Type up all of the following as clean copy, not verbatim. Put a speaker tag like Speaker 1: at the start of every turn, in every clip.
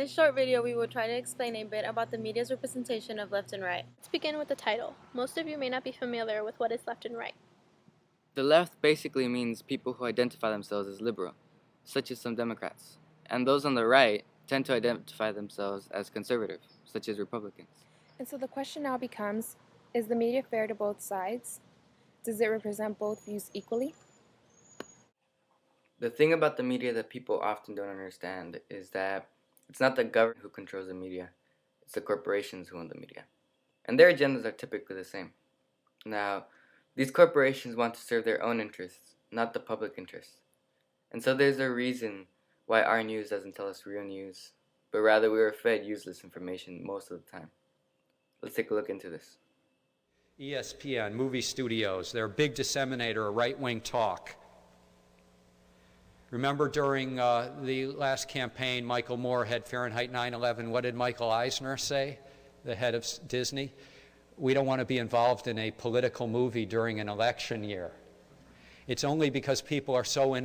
Speaker 1: this short video, we will try to explain a bit about the media's representation of left and right.
Speaker 2: Let's begin with the title. Most of you may not be familiar with what is left and right.
Speaker 3: The left basically means people who identify themselves as liberal, such as some Democrats. And those on the right tend to identify themselves as conservative, such as Republicans.
Speaker 4: And so the question now becomes, is the media fair to both sides? Does it represent both views equally?
Speaker 3: The thing about the media that people often don't understand is that it's not the government who controls the media, it's the corporations who own the media. And their agendas are typically the same. Now, these corporations want to serve their own interests, not the public interests. And so there's a reason why our news doesn't tell us real news, but rather we are fed useless information most of the time. Let's take a look into this.
Speaker 5: ESPN, movie studios, they're a big disseminator of right-wing talk. Remember during the last campaign, Michael Moore had Fahrenheit 9/11. What did Michael Eisner say, the head of Disney? We don't want to be involved in a political movie during an election year. It's only because people are so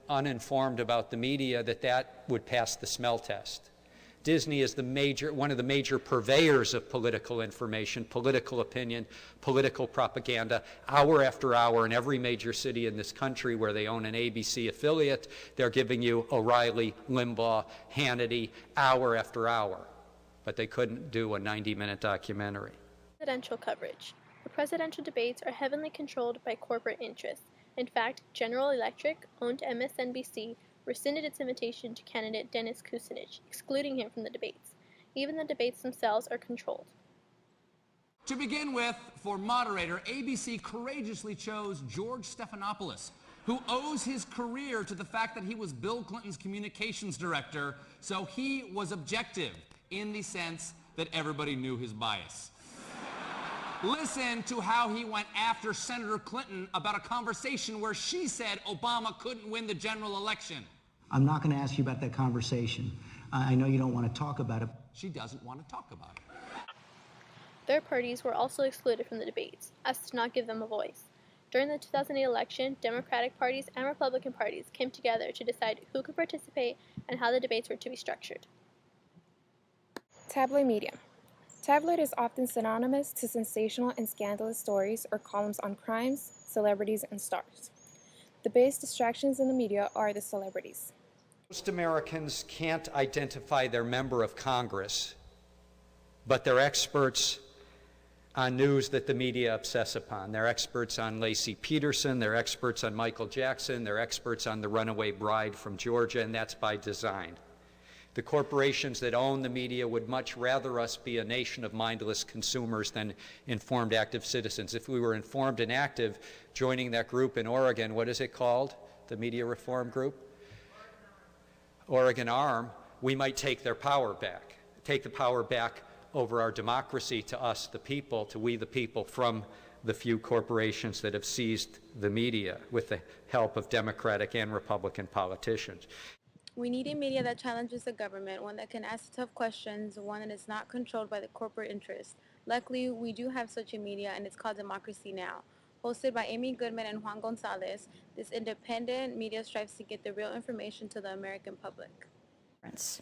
Speaker 5: uninformed about the media that would pass the smell test. Disney is one of the major purveyors of political information, political opinion, political propaganda, hour after hour in every major city in this country where they own an ABC affiliate. They're giving you O'Reilly, Limbaugh, Hannity, hour after hour. But they couldn't do a 90-minute documentary.
Speaker 2: Presidential coverage. The presidential debates are heavily controlled by corporate interests. In fact, General Electric, owned MSNBC, rescinded its invitation to candidate Dennis Kucinich, excluding him from the debates. Even the debates themselves are controlled.
Speaker 6: To begin with, for moderator, ABC courageously chose George Stephanopoulos, who owes his career to the fact that he was Bill Clinton's communications director, so he was objective in the sense that everybody knew his bias. Listen to how he went after Senator Clinton about a conversation where she said Obama couldn't win the general election.
Speaker 7: I'm not going to ask you about that conversation. I know you don't want to talk about it.
Speaker 6: She doesn't want to talk about it.
Speaker 2: Third parties were also excluded from the debates, as to not give them a voice. During the 2008 election, Democratic parties and Republican parties came together to decide who could participate and how the debates were to be structured.
Speaker 4: Tabloid media. Tabloid is often synonymous to sensational and scandalous stories or columns on crimes, celebrities, and stars. The biggest distractions in the media are the celebrities.
Speaker 5: Most Americans can't identify their member of Congress, but they're experts on news that the media obsess upon. They're experts on Lacey Peterson, they're experts on Michael Jackson, they're experts on the runaway bride from Georgia, and that's by design. The corporations that own the media would much rather us be a nation of mindless consumers than informed, active citizens. If we were informed and active, joining that group in Oregon, what is it called? The Media Reform Group? Oregon Arm, we might take their power back. Take the power back over our democracy to us, the people, to we the people, from the few corporations that have seized the media with the help of Democratic and Republican politicians.
Speaker 1: We need a media that challenges the government, one that can ask tough questions, one that is not controlled by the corporate interests. Luckily, we do have such a media, and it's called Democracy Now! Hosted by Amy Goodman and Juan Gonzalez, this independent media strives to get the real information to the American public.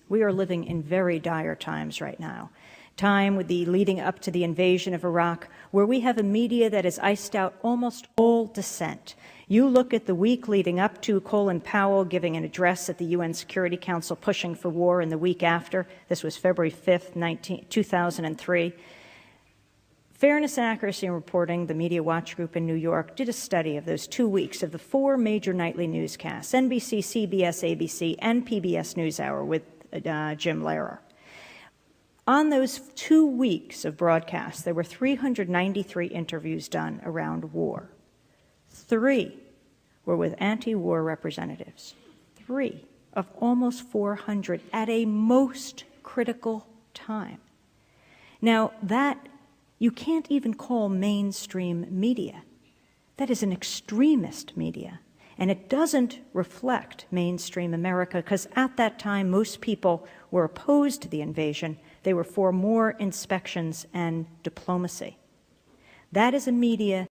Speaker 8: We are living in very dire times right now. Time with the leading up to the invasion of Iraq, where we have a media that has iced out almost all dissent. You look at the week leading up to Colin Powell giving an address at the UN Security Council pushing for war, and the week after, this was February 5th, 2003. Fairness and Accuracy in Reporting, the Media Watch Group in New York, did a study of those 2 weeks of the 4 major nightly newscasts, NBC, CBS, ABC, and PBS NewsHour with Jim Lehrer. On those 2 weeks of broadcast, there were 393 interviews done around war. 3 were with anti-war representatives. 3 of almost 400 at a most critical time. Now, that you can't even call mainstream media. That is an extremist media. And it doesn't reflect mainstream America, because at that time, most people were opposed to the invasion. They were for more inspections and diplomacy. That is a media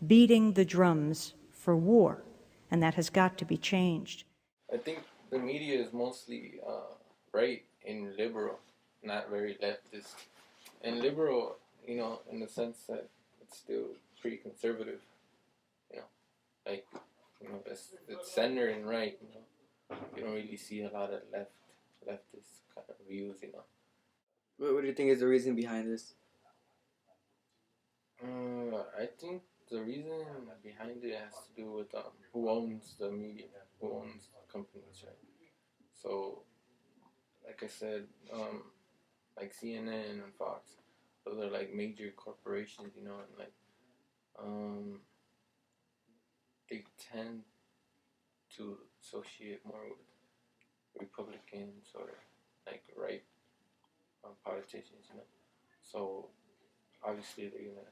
Speaker 8: beating the drums for war, and that has got to be changed.
Speaker 9: I think the media is mostly right in liberal, not very leftist. And liberal, you know, in the sense that it's still pretty conservative, you know, like, you know, it's center and right, you know. You don't really see a lot of leftist kind of views, you know.
Speaker 10: What do you think is the reason behind this?
Speaker 9: I think the reason behind it has to do with who owns the media, who owns the companies, right? So, like I said, like CNN and Fox, those are like major corporations, you know, and like they tend to associate more with Republicans or like right politicians, you know. So obviously they're gonna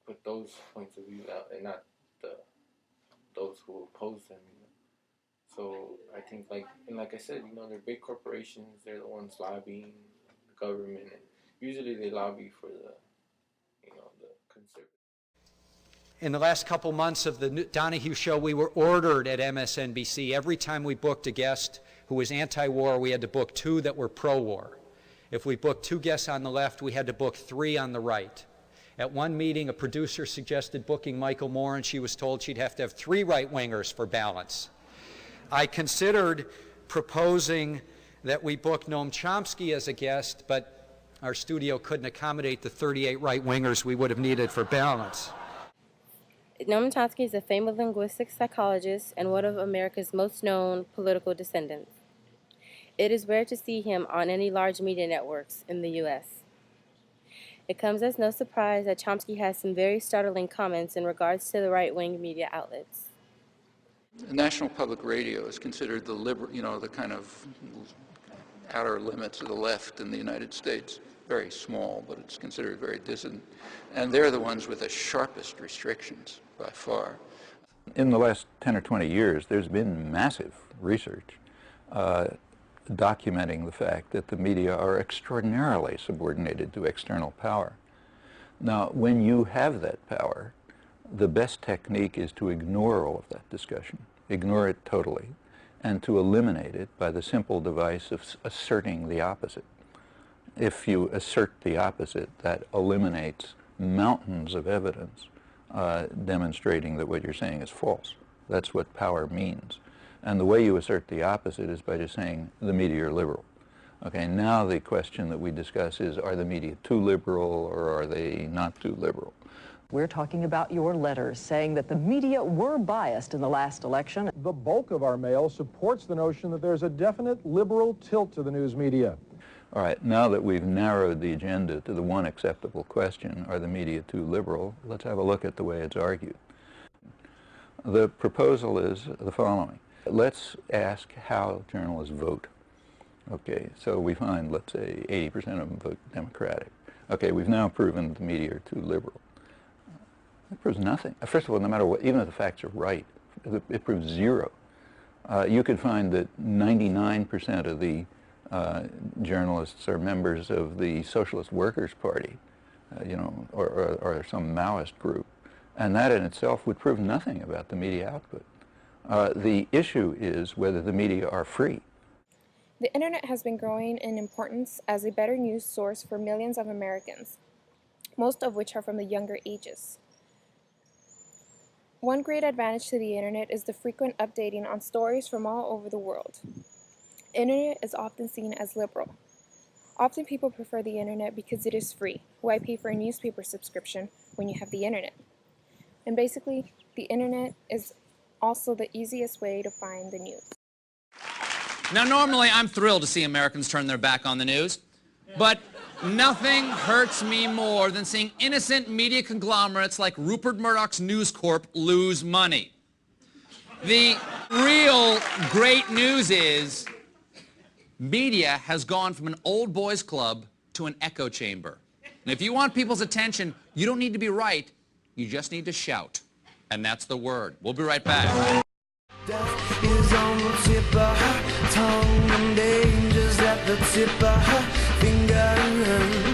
Speaker 9: put those points of view out and not those who oppose them, you know. So I think like I said, you know, they're big corporations. They're the ones lobbying the government, and usually they lobby for the, you know, the conservative.
Speaker 5: In the last couple months of the Donahue Show, we were ordered at MSNBC. Every time we booked a guest who was anti-war, we had to book 2 that were pro-war. If we booked 2 guests on the left, we had to book 3 on the right. At one meeting, a producer suggested booking Michael Moore, and she was told she'd have to have 3 right-wingers for balance. I considered proposing that we book Noam Chomsky as a guest, but our studio couldn't accommodate the 38 right-wingers we would have needed for balance.
Speaker 11: Noam Chomsky is a famous linguistic psychologist and one of America's most known political descendants. It is rare to see him on any large media networks in the U.S. It comes as no surprise that Chomsky has some very startling comments in regards to the right-wing media outlets.
Speaker 12: National Public Radio is considered the liberal, you know, the kind of outer limits of the left in the United States. Very small, but it's considered very dissident. And they're the ones with the sharpest restrictions by far.
Speaker 13: In the last 10 or 20 years, there's been massive research documenting the fact that the media are extraordinarily subordinated to external power. Now, when you have that power, the best technique is to ignore all of that discussion, ignore it totally, and to eliminate it by the simple device of asserting the opposite. If you assert the opposite, that eliminates mountains of evidence demonstrating that what you're saying is false. That's what power means. And the way you assert the opposite is by just saying the media are liberal. Okay, now the question that we discuss is, are the media too liberal or are they not too liberal?
Speaker 14: We're talking about your letters saying that the media were biased in the last election.
Speaker 15: The bulk of our mail supports the notion that there's a definite liberal tilt to the news media.
Speaker 13: All right, now that we've narrowed the agenda to the one acceptable question, are the media too liberal, let's have a look at the way it's argued. The proposal is the following. Let's ask how journalists vote. Okay, so we find, let's say, 80% of them vote Democratic. Okay, we've now proven that the media are too liberal. It proves nothing. First of all, no matter what, even if the facts are right, it proves 0. You could find that 99% of the journalists are members of the Socialist Workers' Party, you know, or some Maoist group, and that in itself would prove nothing about the media output. The issue is whether the media are free.
Speaker 4: The internet has been growing in importance as a better news source for millions of Americans, most of which are from the younger ages. One great advantage to the internet is the frequent updating on stories from all over the world. Internet is often seen as liberal. Often people prefer the internet because it is free. Why pay for a newspaper subscription when you have the internet? And basically, the internet is also the easiest way to find the news.
Speaker 6: Now, normally I'm thrilled to see Americans turn their back on the news, but nothing hurts me more than seeing innocent media conglomerates like Rupert Murdoch's News Corp lose money. The real great news is media has gone from an old boys club to an echo chamber. And if you want people's attention, you don't need to be right, you just need to shout. And that's the word. We'll be right back.
Speaker 16: Death is on the tip of her tongue and danger's at the tip of her finger.